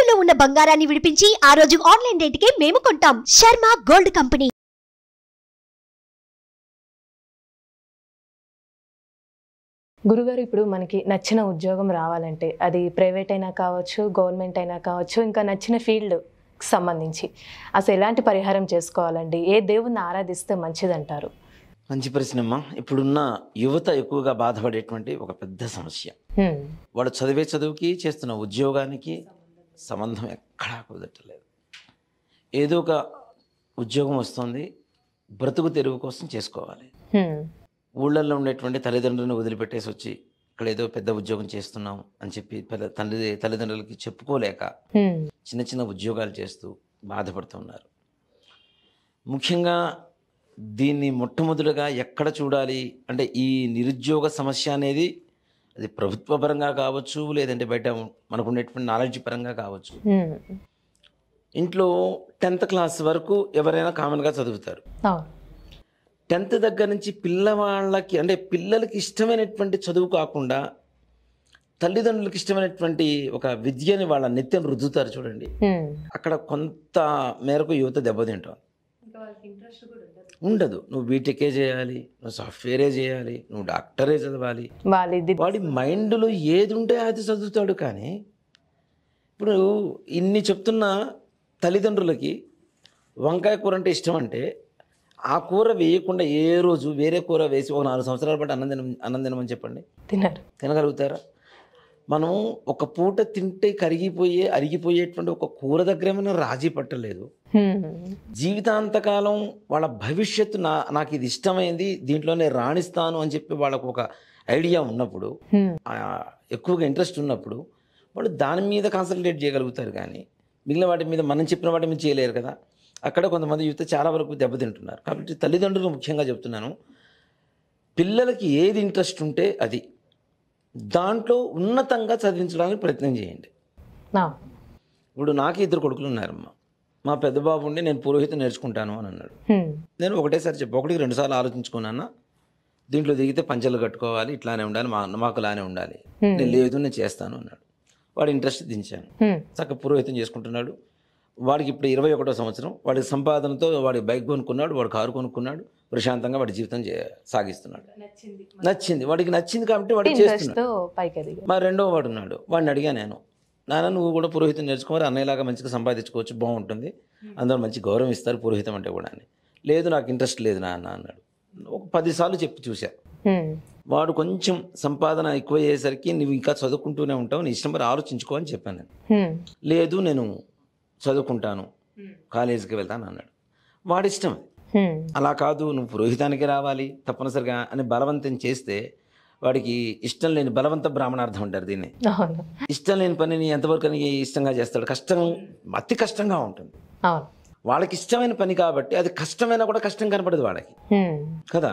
తాకట్టులో ఉన్న బంగారాన్ని విడిపించి ఆ రోజు ఆన్లైన్ రేటుకే మేము కొంటాం. Sharma gold company. గురుగారు, ఇప్పుడు మనకి నచ్చిన ఉద్యోగం రావాలంటే అది ప్రైవేట్ అయినా కావచ్చు, గవర్నమెంట్ అయినా కావచ్చు, ఇంకా నచ్చిన ఫీల్డ్కి సంబంధించి అసలు ఎలాంటి పరిహారం చేసుకోవాలండి? ఏ దేవుణ్ణి ఆరాధిస్తే మంచిదంటారు? మంచి ప్రశ్నమ్మా. ఇప్పుడున్న యువత ఎక్కువగా బాధపడేటువంటి ఒక పెద్ద సమస్య. వాడు చదివే చదువుకి చేస్తున్న ఉద్యోగానికి సంబంధం ఎక్కడా కుదరట్లేదు. ఏదో ఒక ఉద్యోగం వస్తుంది, బ్రతుకు తెరువు కోసం చేసుకోవాలి. ఊళ్ళల్లో ఉండేటువంటి తల్లిదండ్రులను వదిలిపెట్టేసి వచ్చి ఇక్కడ ఏదో పెద్ద ఉద్యోగం చేస్తున్నాం అని చెప్పి తల్లిదండ్రులకి చెప్పుకోలేక చిన్న చిన్న ఉద్యోగాలు చేస్తూ బాధపడుతున్నారు. ముఖ్యంగా దీన్ని మొట్టమొదటిగా ఎక్కడ చూడాలి అంటే ఈ నిరుద్యోగ సమస్య అనేది అది ప్రభుత్వ పరంగా కావచ్చు, లేదంటే బయట మనకు ఉండేటువంటి నాలెడ్జ్ పరంగా కావచ్చు. ఇంట్లో 10th క్లాస్ వరకు ఎవరైనా కామన్గా చదువుతారు. 10th దగ్గర నుంచి పిల్లవాళ్ళకి అంటే పిల్లలకి ఇష్టమైనటువంటి చదువు కాకుండా తల్లిదండ్రులకు ఇష్టమైనటువంటి ఒక విద్యని వాళ్ళ నిత్యం రుద్దుతారు చూడండి. అక్కడ కొంత మేరకు యువత దెబ్బతింటాం. ఉండదు. నువ్వు బీటెకే చేయాలి, నువ్వు సాఫ్ట్వేరే చేయాలి, నువ్వు డాక్టరే చదవాలి. వాడి మైండ్లో ఏది ఉంటే అది చదువుతాడు. కానీ ఇప్పుడు ఇన్ని చెప్తున్న తల్లిదండ్రులకి వంకాయ కూర అంటే ఇష్టం అంటే ఆ కూర వేయకుండా ఏ రోజు వేరే కూర వేసి ఒక 4 సంవత్సరాల పాటు అన్నం తినమని చెప్పండి, తినగలుగుతారా? మనం ఒక పూట తింటే అరిగిపోయేటువంటి ఒక కూర దగ్గర ఏమైనా రాజీ పట్టలేదు. జీవితాంతకాలం వాళ్ళ భవిష్యత్తు నాకు ఇది ఇష్టమైంది, దీంట్లోనే రాణిస్తాను అని చెప్పి వాళ్ళకు ఒక ఐడియా ఉన్నప్పుడు, ఎక్కువగా ఇంట్రెస్ట్ ఉన్నప్పుడు వాళ్ళు దాని మీద కాన్సన్ట్రేట్ చేయగలుగుతారు. కానీ మిగిలిన వాటి మీద మనం చెప్పిన వాటి మీద చేయలేరు కదా. అక్కడ కొంతమంది యువత చాలా వరకు దెబ్బతింటున్నారు. కాబట్టి తల్లిదండ్రులు ముఖ్యంగా చెప్తున్నాను, పిల్లలకి ఏది ఇంట్రెస్ట్ ఉంటే అది దాంట్లో ఉన్నతంగా చదివించడానికి ప్రయత్నం చేయండి. ఇప్పుడు నాకు 2 కొడుకులు ఉన్నారమ్మా. మా పెద్ద బాబు ఉండి నేను పురోహితం నేర్చుకుంటాను అని అన్నాడు. నేను ఒకటేసారి చెప్పి 1-2 సార్లు ఆలోచించుకున్నాను. దీంట్లో దిగితే పంచలు కట్టుకోవాలి, ఇట్లానే ఉండాలి, మాకు లానే ఉండాలి, నేను లేదు నేను చేస్తాను అన్నాడు. వాడి ఇంట్రెస్ట్ దించాను. చక్కగా పురోహితం చేసుకుంటున్నాడు. వాడికి ఇప్పుడు 21వ సంవత్సరం. వాడి సంపాదనతో వాడి బైక్ కొనుక్కున్నాడు, వాడు కారు కొనుక్కున్నాడు, ప్రశాంతంగా వాడి జీవితం సాగిస్తున్నాడు. నచ్చింది వాడికి, నచ్చింది కాబట్టి వాడు చేస్తున్నాడు. మరి 2వ వాడు ఉన్నాడు. వాడిని అడిగా నేను, నాన్న నువ్వు కూడా పురోహితం నేర్చుకోవాలి, అన్నయ్యలాగా మంచిగా సంపాదించుకోవచ్చు, బాగుంటుంది, అందరూ మంచి గౌరవం ఇస్తారు పురోహితం అంటే కూడా అని. లేదు నాకు ఇంట్రెస్ట్ లేదు నాన్న అన్నాడు. ఒక 10 సార్లు చెప్పి చూశా. వాడు కొంచెం సంపాదన ఎక్కువ అయ్యేసరికి నువ్వు ఇంకా చదువుకుంటూనే ఉంటావు, నీ ఇష్టం మరి ఆలోచించుకో అని చెప్పాను నేను. లేదు నేను చదువుకుంటాను, కాలేజీకి వెళ్తాను అన్నాడు. వాడి ఇష్టం. అలా కాదు నువ్వు పురోహితానికి రావాలి తప్పనిసరిగా అని బలవంతం చేస్తే వాడికి ఇష్టం లేని బలవంత బ్రాహ్మణార్థం అంటారు దీన్ని. ఇష్టం లేని పనిని ఎంతవరకు ఇష్టంగా చేస్తాడు? కష్టం, అతి కష్టంగా ఉంటుంది. వాళ్ళకి ఇష్టమైన పని కాబట్టి అది కష్టమైనా కూడా కష్టం కనపడదు వాళ్ళకి కదా.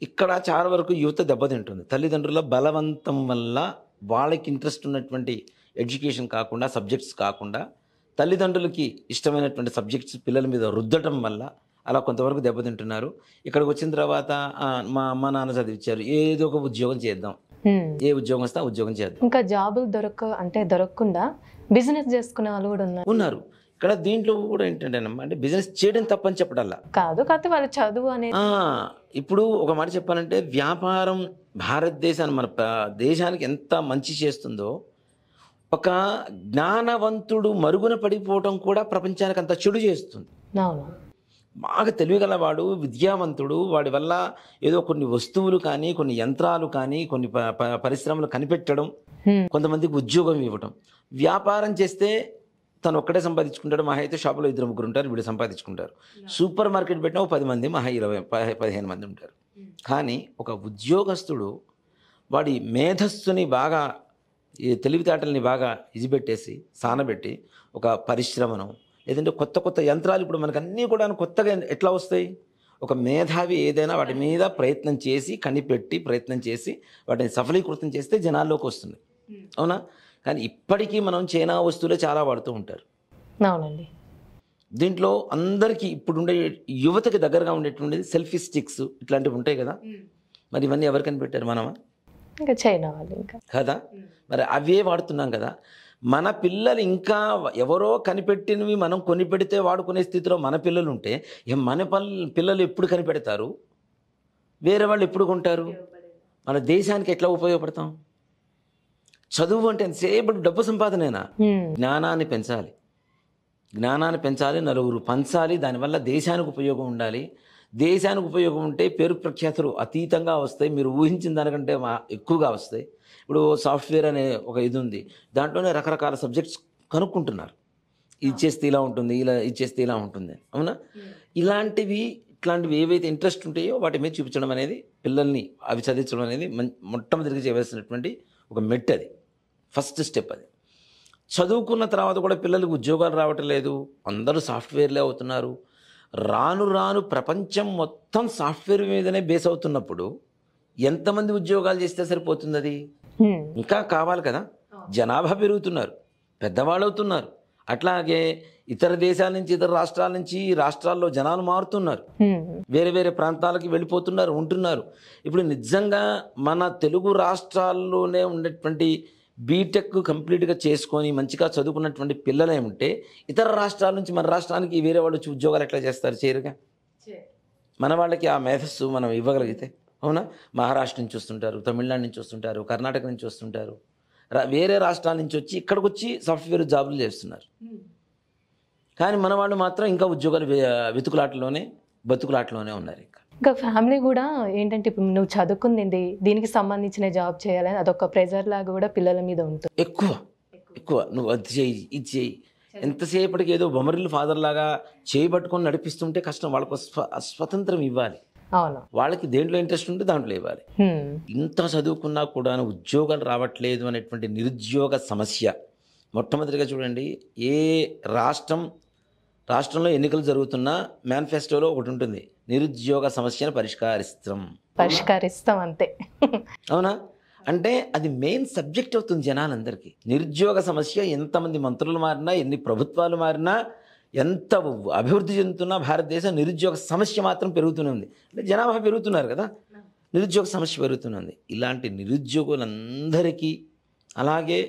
ఇక్కడ చాలా వరకు యువత దెబ్బతింటుంది. తల్లిదండ్రుల బలవంతం వల్ల వాళ్ళకి ఇంట్రెస్ట్ ఉన్నటువంటి ఎడ్యుకేషన్ కాకుండా, సబ్జెక్ట్స్ కాకుండా తల్లిదండ్రులకి ఇష్టమైనటువంటి సబ్జెక్ట్స్ పిల్లల మీద రుద్దటం వల్ల అలా కొంతవరకు దెబ్బతింటున్నారు. ఇక్కడికి వచ్చిన తర్వాత మా అమ్మ నాన్న చదివించారు, ఏదో ఒక ఉద్యోగం చేద్దాం, ఏ ఉద్యోగం వస్తే ఆ ఉద్యోగం చేద్దాం. ఇంకా జాబులు దొరకకుండా బిజినెస్ చేసుకునే వాళ్ళు కూడా ఉన్నారు. ఇక్కడ దీంట్లో కూడా ఏంటంటే అంటే బిజినెస్ చేయడం తప్పని చెప్పడల్లా కాదు, కాకపోతే వాళ్ళ చదువు అనేది. ఇప్పుడు ఒక మాట చెప్పాలంటే వ్యాపారం భారతదేశాన్ని మన దేశానికి ఎంత మంచి చేస్తుందో, ఒక జ్ఞానవంతుడు మరుగున పడిపోవటం కూడా ప్రపంచానికి అంత చెడు చేస్తుంది. బాగా తెలివిగల వాడు, విద్యావంతుడు, వాడి వల్ల ఏదో కొన్ని వస్తువులు కానీ, కొన్ని యంత్రాలు కానీ, కొన్ని పరిశ్రమలు కనిపెట్టడం, కొంతమందికి ఉద్యోగం ఇవ్వటం. వ్యాపారం చేస్తే తను ఒక్కడే సంపాదించుకుంటాడు, మహా అయితే షాపులో 2-3 ఉంటారు, వీడు సంపాదించుకుంటారు. సూపర్ మార్కెట్ పెట్టినా 10 మంది, మహా 20-15 మంది ఉంటారు. కానీ ఒక ఉద్యోగస్తుడు వాడి మేధస్సుని బాగా, ఈ తెలివితేటల్ని బాగా ఇజిపెట్టేసి సానబెట్టి ఒక పరిశ్రమను, లేదంటే కొత్త కొత్త యంత్రాలు, ఇప్పుడు మనకు అన్నీ కూడా కొత్తగా ఎట్లా వస్తాయి? ఒక మేధావి ఏదైనా వాటి మీద ప్రయత్నం చేసి, కనిపెట్టి ప్రయత్నం చేసి వాటిని సఫలీకృతం చేస్తే జనాల్లోకి వస్తుంది. అవునా? కానీ ఇప్పటికీ మనం చైనా వస్తువులే చాలా వాడుతూ ఉంటారు. అవునండి. దీంట్లో అందరికీ ఇప్పుడుండే యువతకి దగ్గరగా ఉండేటువంటిది సెల్ఫీ స్టిక్స్ ఇట్లాంటివి ఉంటాయి కదా. మరి ఇవన్నీ ఎవరు కనిపెట్టారు? మనమా? ఇంకా చైనా వాళ్ళు ఇంకా కదా. మరి అవే వాడుతున్నాం కదా. మన పిల్లలు ఇంకా ఎవరో కనిపెట్టినవి మనం కొనిపెడితే వాడుకునే స్థితిలో మన పిల్లలు ఉంటే మన పిల్లలు ఎప్పుడు కనిపెడతారు, వేరే వాళ్ళు ఎప్పుడు కొంటారు? మన దేశానికి ఎట్లా ఉపయోగపడతాం? చదువు అంటే ఎంతసేపు డబ్బు సంపాదనేనా? జ్ఞానాన్ని పెంచాలి, జ్ఞానాన్ని పెంచాలి, నలుగురు పంచాలి, దానివల్ల దేశానికి ఉపయోగం ఉండాలి. దేశానికి ఉపయోగం ఉంటే పేరు ప్రఖ్యాతులు అతీతంగా వస్తాయి, మీరు ఊహించిన దానికంటే ఎక్కువగా వస్తాయి. ఇప్పుడు సాఫ్ట్వేర్ అనే ఒక ఇది ఉంది, దాంట్లోనే రకరకాల సబ్జెక్ట్స్ కనుక్కుంటున్నారు. ఇది చేస్తే ఇలా ఉంటుంది, ఇలా ఇది చేస్తే ఇలా ఉంటుంది, అవునా? ఇలాంటివి ఏవైతే ఇంట్రెస్ట్ ఉంటాయో వాటి మీద చూపించడం అనేది, పిల్లల్ని అవి చదివించడం అనేది మొట్టమొదటిగా చేయవలసినటువంటి ఒక మెట్. అది ఫస్ట్ స్టెప్. అది చదువుకున్న తర్వాత కూడా పిల్లలకు ఉద్యోగాలు రావటం లేదు, అందరూ సాఫ్ట్వేర్లే అవుతున్నారు. రాను రాను ప్రపంచం మొత్తం సాఫ్ట్వేర్ మీదనే బేస్ అవుతున్నప్పుడు ఎంతమంది ఉద్యోగాలు చేస్తే సరిపోతుంది? అది ఇంకా కావాలి కదా. జనాభా పెరుగుతున్నారు, పెద్దవాళ్ళు అవుతున్నారు. అట్లాగే ఇతర దేశాల నుంచి, ఇతర రాష్ట్రాల నుంచి, రాష్ట్రాల్లో జనాలు మారుతున్నారు, వేరే వేరే ప్రాంతాలకి వెళ్ళిపోతున్నారు, ఉంటున్నారు. ఇప్పుడు నిజంగా మన తెలుగు రాష్ట్రాల్లోనే ఉండేటువంటి బీటెక్ కంప్లీట్గా చేసుకొని మంచిగా చదువుకున్నటువంటి పిల్లలే ఉంటే ఇతర రాష్ట్రాల నుంచి మన రాష్ట్రానికి వేరే వాళ్ళు వచ్చి ఉద్యోగాలు ఎట్లా చేస్తారు? చేయరుగా. మన వాళ్ళకి ఆ మేధస్సు మనం ఇవ్వగలిగితే, అవునా? మహారాష్ట్ర నుంచి వస్తుంటారు, తమిళనాడు నుంచి వస్తుంటారు, కర్ణాటక నుంచి వస్తుంటారు, వేరే రాష్ట్రాల నుంచి వచ్చి ఇక్కడికి వచ్చి సాఫ్ట్వేర్ జాబులు చేస్తున్నారు. కానీ మన వాళ్ళు మాత్రం ఇంకా ఉద్యోగాలు వెతుకులాటలోనే బతుకులాటలోనే ఉన్నారు. ఇంకా ఫ్యామిలీ కూడా ఏంటంటే, ఇప్పుడు నువ్వు చదువుకుంది దీనికి సంబంధించిన జాబ్ చేయాలని అదొక ప్రెజర్ లాగా కూడా పిల్లల మీద ఉంటుంది. ఎక్కువ నువ్వు అది చేయి, ఇది చేయి, ఎంతసేపటికి ఏదో బొమ్మరిల్లు ఫాదర్ లాగా చేయబట్టుకొని నడిపిస్తుంటే కష్టం. వాళ్ళకు స్వతంత్రం ఇవ్వాలి. అవును, వాళ్ళకి దేంట్లో ఇంట్రెస్ట్ ఉంటే దాంట్లో ఇవ్వాలి. ఇంత చదువుకున్నా కూడా ఉద్యోగాలు రావట్లేదు అనేటువంటి నిరుద్యోగ సమస్య మొట్టమొదటిగా చూడండి. ఏ రాష్ట్రంలో ఎన్నికలు జరుగుతున్నా మేనిఫెస్టోలో ఒకటి ఉంటుంది, నిరుద్యోగ సమస్యను పరిష్కరిస్తాం అంతే. అవునా? అంటే అది మెయిన్ సబ్జెక్ట్ అవుతుంది జనాలందరికీ. నిరుద్యోగ సమస్య ఎంతమంది మంత్రులు మారినా, ఎన్ని ప్రభుత్వాలు మారినా, ఎంత అభివృద్ధి చెందుతున్నా భారతదేశం నిరుద్యోగ సమస్య మాత్రం పెరుగుతూనే ఉంది. అంటే జనాభా పెరుగుతున్నారు కదా, నిరుద్యోగ సమస్య పెరుగుతున్నది. ఇలాంటి నిరుద్యోగులందరికీ, అలాగే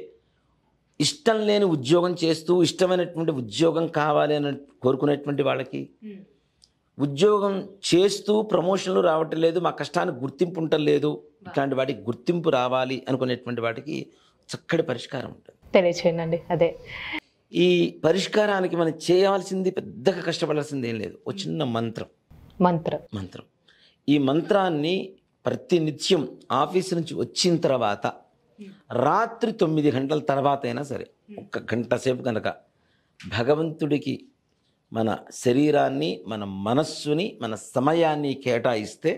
ఇష్టం లేని ఉద్యోగం చేస్తూ ఇష్టమైనటువంటి ఉద్యోగం కావాలి అని కోరుకునేటువంటి వాళ్ళకి, ఉద్యోగం చేస్తూ ప్రమోషన్లు రావటం లేదు, మా కష్టానికి గుర్తింపు ఉండటం లేదు, ఇట్లాంటి వాటికి గుర్తింపు రావాలి అనుకునేటువంటి వాటికి చక్కటి పరిష్కారం ఉంటుంది. తెలియచేయండి. అదే ఈ పరిష్కారానికి మనం చేయవలసింది, పెద్దగా కష్టపడాల్సింది ఏం లేదు, ఒక చిన్న మంత్రం. ఈ మంత్రాన్ని ప్రతినిత్యం ఆఫీసు నుంచి వచ్చిన తర్వాత రాత్రి 9 గంటల తర్వాత అయినా సరే 1 గంట సేపు కనుక భగవంతుడికి మన శరీరాన్ని, మన మనస్సుని, మన సమయాన్ని కేటాయిస్తే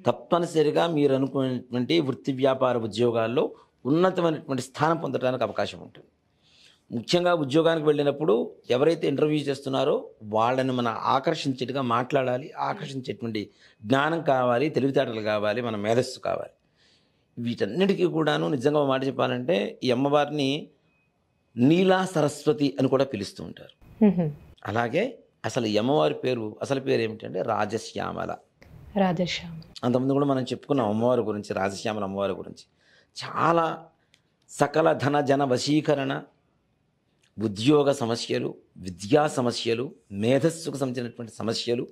తప్పనిసరిగా మీరు అనుకునేటువంటి వృత్తి వ్యాపార ఉద్యోగాల్లో ఉన్నతమైనటువంటి స్థానం పొందడానికి అవకాశం ఉంటుంది. ముఖ్యంగా ఉద్యోగానికి వెళ్ళినప్పుడు ఎవరైతే ఇంటర్వ్యూ చేస్తున్నారో వాళ్ళని మనం ఆకర్షించేట్టుగా మాట్లాడాలి, ఆకర్షించేటువంటి జ్ఞానం కావాలి, తెలివితేటలు కావాలి, మన మేధస్సు కావాలి. వీటన్నిటికీ కూడాను నిజంగా మాట చెప్పాలంటే ఈ అమ్మవారిని నీలా సరస్వతి అని కూడా పిలుస్తూ ఉంటారు. అలాగే అసలు ఈ అమ్మవారి అసలు పేరు ఏమిటంటే రాజశ్యామల. అంతకుముందు కూడా మనం చెప్పుకున్నాం అమ్మవారి గురించి, రాజశ్యామల అమ్మవారి గురించి. చాలా సకల ధన జన వశీకరణ, ఉద్యోగ సమస్యలు, విద్యా సమస్యలు, మేధస్సుకు సంబంధించినటువంటి సమస్యలు,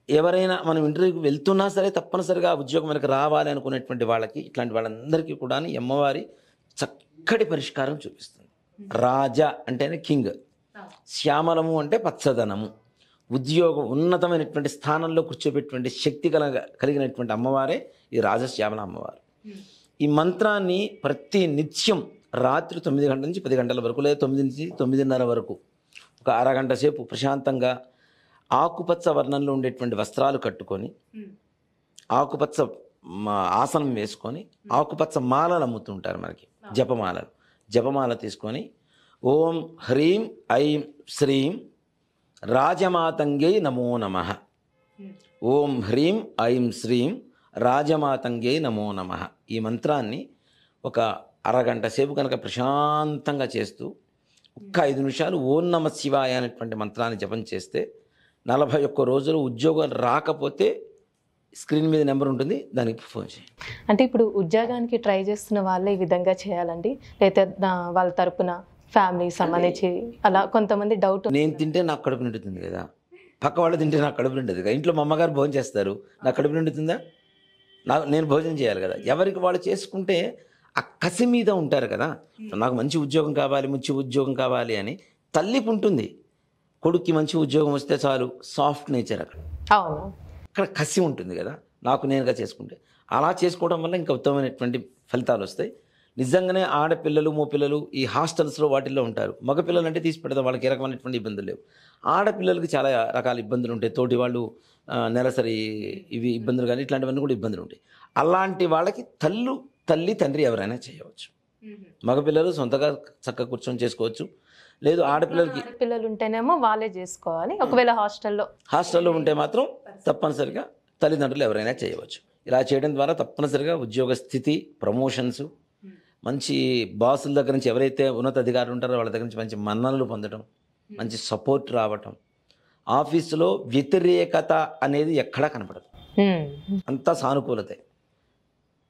ఎవరైనా మనం ఇంటర్వ్యూకి వెళ్తున్నా సరే తప్పనిసరిగా ఉద్యోగం మనకు రావాలి అనుకునేటువంటి వాళ్ళకి, ఇట్లాంటి వాళ్ళందరికీ కూడా అమ్మవారి చక్కటి పరిష్కారం చూపిస్తుంది. రాజ అంటేనే కింగ్, శ్యామలము అంటే పచ్చదనము, ఉద్యోగం ఉన్నతమైనటువంటి స్థానంలో కూర్చోబెట్టినటువంటి శక్తి కలిగినటువంటి అమ్మవారే ఈ రాజశ్యామల అమ్మవారు. ఈ మంత్రాన్ని ప్రతి నిత్యం రాత్రి 9 గంటల నుంచి 10 గంటల వరకు, లేదా 9 నుంచి 9:30 వరకు ఒక అరగంట సేపు ప్రశాంతంగా ఆకుపచ్చ వర్ణంలో ఉండేటువంటి వస్త్రాలు కట్టుకొని, ఆకుపచ్చ ఆసనం వేసుకొని, ఆకుపచ్చ మాలలు అమ్ముతుంటారు మనకి, జపమాల తీసుకొని ఓం హ్రీం ఐం శ్రీం రాజమాతంగే నమో నమః, ఓం హ్రీం ఐం శ్రీం రాజమాతంగే నమో నమః, ఈ మంత్రాన్ని ఒక అరగంట సేపు కనుక ప్రశాంతంగా చేస్తూ 5 నిమిషాలు ఓం నమః శివాయ అనేటువంటి మంత్రాన్ని జపం చేస్తే 41 రోజులు ఉద్యోగం రాకపోతే స్క్రీన్ మీద నెంబర్ ఉంటుంది, దానికి ఫోన్ చేయండి. అంటే ఇప్పుడు ఉద్యోగానికి ట్రై చేస్తున్న వాళ్ళే ఈ విధంగా చేయాలండి, లేకపోతే వాళ్ళ తరపున ఫ్యామిలీ సంబంధించి అలా కొంతమంది డౌట్. నేను తింటే నాకు కడుపు నిండుతుంది కదా, పక్క వాళ్ళు తింటే నాకు కడుపు నిండదు కదా. ఇంట్లో మా అమ్మగారు భోజనం చేస్తారు, నాకు కడుపు నిండుతుందా? నేను భోజనం చేయాలి కదా. ఎవరికి వాళ్ళు చేసుకుంటే ఆ కసి మీద ఉంటారు కదా. నాకు మంచి ఉద్యోగం కావాలి అని తల్లికి ఉంటుంది, కొడుక్కి మంచి ఉద్యోగం వస్తే చాలు, సాఫ్ట్ నేచర్ అక్కడ. అవును, అక్కడ కసి ఉంటుంది కదా. నాకు నేనుగా చేసుకుంటే అలా చేసుకోవడం వల్ల ఇంకా ఉత్తమమైనటువంటి ఫలితాలు వస్తాయి. నిజంగానే ఆడపిల్లలు మగపిల్లలు ఈ హాస్టల్స్లో వాటిల్లో ఉంటారు. మగపిల్లలు అంటే తీసి పెడతాం, వాళ్ళకి ఏ రకమైనటువంటి ఇబ్బందులు లేవు. ఆడపిల్లలకి చాలా రకాల ఇబ్బందులు ఉంటాయి, తోటి వాళ్ళు నెలసరి ఇవి ఇబ్బందులు కానీ ఇట్లాంటివన్నీ కూడా ఇబ్బందులు ఉంటాయి. అలాంటి వాళ్ళకి తల్లి తండ్రి ఎవరైనా చేయవచ్చు. మగపిల్లలు సొంతగా చక్కగా కూర్చొని చేసుకోవచ్చు, లేదు ఆడపిల్లలు ఉంటేనేమో వాళ్ళే చేసుకోవాలి. ఒకవేళ హాస్టల్లో ఉంటే మాత్రం తప్పనిసరిగా తల్లిదండ్రులు ఎవరైనా చేయవచ్చు. ఇలా చేయడం ద్వారా తప్పనిసరిగా ఉద్యోగ స్థితి, ప్రమోషన్స్, మంచి బాసుల దగ్గర నుంచి ఎవరైతే ఉన్నత అధికారులు ఉంటారో వాళ్ళ దగ్గర నుంచి మంచి మన్ననలు పొందడం, మంచి సపోర్ట్ రావటం. ఆఫీసులో వ్యతిరేకత అనేది ఎక్కడా కనపడదు, అంతా సానుకూలతే.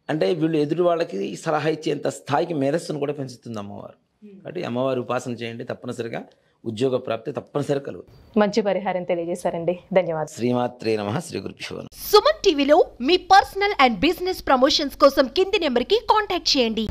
అంటే వీళ్ళు ఎదురు వాళ్ళకి సలహా ఇచ్చేంత స్థాయికి మేధస్సును కూడా పెంచుతుంది అమ్మవారు. కాబట్టి అమ్మవారి ఉపాసన చేయండి, తప్పనిసరిగా ఉద్యోగ ప్రాప్తి తప్పనిసరిగా కలుగుతుంది. మంచి పరిహారం తెలియజేశారండి, ధన్యవాదాలు. శ్రీమాత్రే నమః. శ్రీ గురుభ్యో నమః. సుమన్ టీవీలో మీ పర్సనల్ అండ్ బిజినెస్ ప్రమోషన్స్ కోసం కింది నెంబర్కి కాంటాక్ట్ చేయండి.